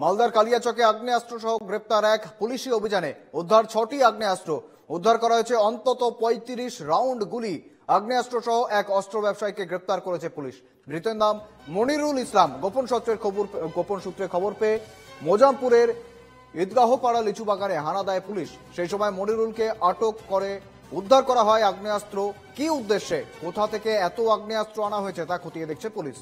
মালদার কালিয়াচকে আগ্নেয়াস্ত্র সহ গ্রেপ্তার এক পুলিশি অভিযানে উদ্ধার 6টি আগ্নেয়াস্ত্র। উদ্ধার করা হয়েছে অন্তত 35 রাউন্ড গুলি। আগ্নেয়াস্ত্র সহ এক অস্ত্র ব্যবসায়ীকে গ্রেপ্তার করেছে পুলিশ। ধৃতের নাম মনিরুল ইসলাম। গোপন সূত্রে খবর পেয়ে মোজামপুরের ঈদগাহপাড়া লিচু বাগানে হানা দেয় পুলিশ। সেই সময় মনিরুলকে আটক করে উদ্ধার করা হয় আগ্নেয়াস্ত্র। কি উদ্দেশ্যে, কোথা থেকে এত আগ্নেয়াস্ত্র আনা হয়েছে তা খতিয়ে দেখছে পুলিশ।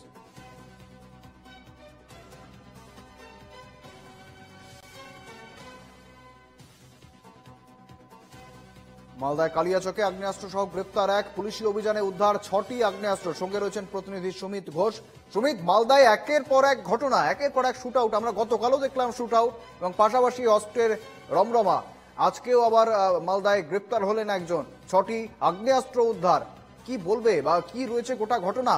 মালদায় কালিয়াচকে আগ্নেয়াস্ত্র সহ গ্রেপ্তার এক পুলিশি অভিযানে উদ্ধার 6টি আগ্নেয়াস্ত্র। সঙ্গে রয়েছেন প্রতিনিধি সুমিত ঘোষ। সুমিত, মালদায় একের পর এক ঘটনা, একের পর এক শুট আউট। আমরা গতকালও দেখলাম শুট আউট এবং পাশাপাশি অস্ত্রের রমরমা। আজকেও আবার মালদায় গ্রেপ্তার হলেন একজন। 6টি আগ্নেয়াস্ত্র উদ্ধার। কি বলবে বা কি রয়েছে গোটা ঘটনা?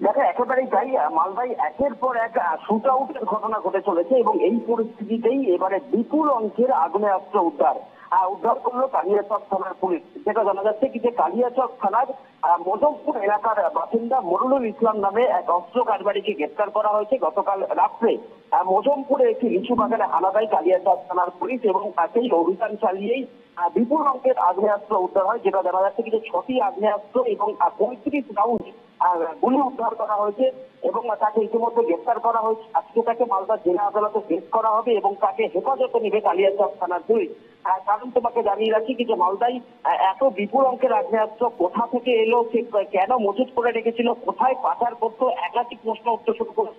দেখো, একেবারেই তাই। মালদায় একের পর এক শুট আউটের ঘটনা ঘটে চলেছে এবং এই পরিস্থিতিতেই এবারে বিপুল অঙ্কের আগ্নেয়াস্ত্র উদ্ধার করলো কালিয়াচক থানার পুলিশ। যেটা জানা যাচ্ছে কি যে কালিয়াচক থানার মজমপুর এলাকার বাসিন্দা মনিরুল ইসলাম নামে এক অস্ত্র কারবারিকে গ্রেপ্তার করা হয়েছে গতকাল রাত্রে। মজমপুরে একটি লিচু বাগানে হানা দেয় কালিয়াচক থানার পুলিশ এবং সেই অভিযান চালিয়েই বিপুল অঙ্কের আগ্নেয়াস্ত্র উদ্ধার হয়। যেটা জানা যাচ্ছে কি যে 6টি আগ্নেয়াস্ত্র এবং 35 রাউন্ড গুলি উদ্ধার করা হয়েছে এবং তাকে ইতিমধ্যে গ্রেপ্তার করা হয়েছে। আজকে তাকে মালদা জেলা আদালতে পেশ করা হবে এবং তাকে হেফাজতে নেবে কালিয়াচক থানার পুলিশ। কারণ তোমাকে জানিয়ে রাখি কি যে মালদায় এত বিপুল অঙ্কের আগ্নেয়াস্ত্র কোথা থেকে এলো, সে কেন মজুত করে রেখেছিল, কোথায় পাচার করতো, একাধিক প্রশ্ন উঠতে শুরু করে।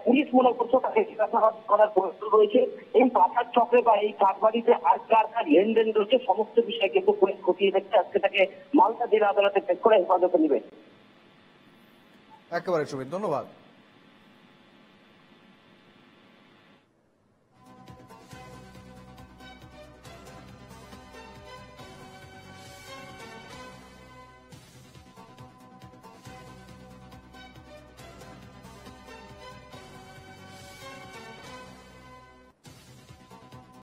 পুলিশ মনে করছে তাকে জিজ্ঞাসাবাদ করার প্রয়োজন রয়েছে। এই পাচার চক্রে বা এই কারবারিতে আর কার কার লেনদেন রয়েছে সমস্ত বিষয় কিন্তু পুলিশ খতিয়ে দেখছে। আজকে তাকে মালদা জেলা আদালতে পেশ করে হেফাজতে নেবে। একেবারে সুমিত, ধন্যবাদ।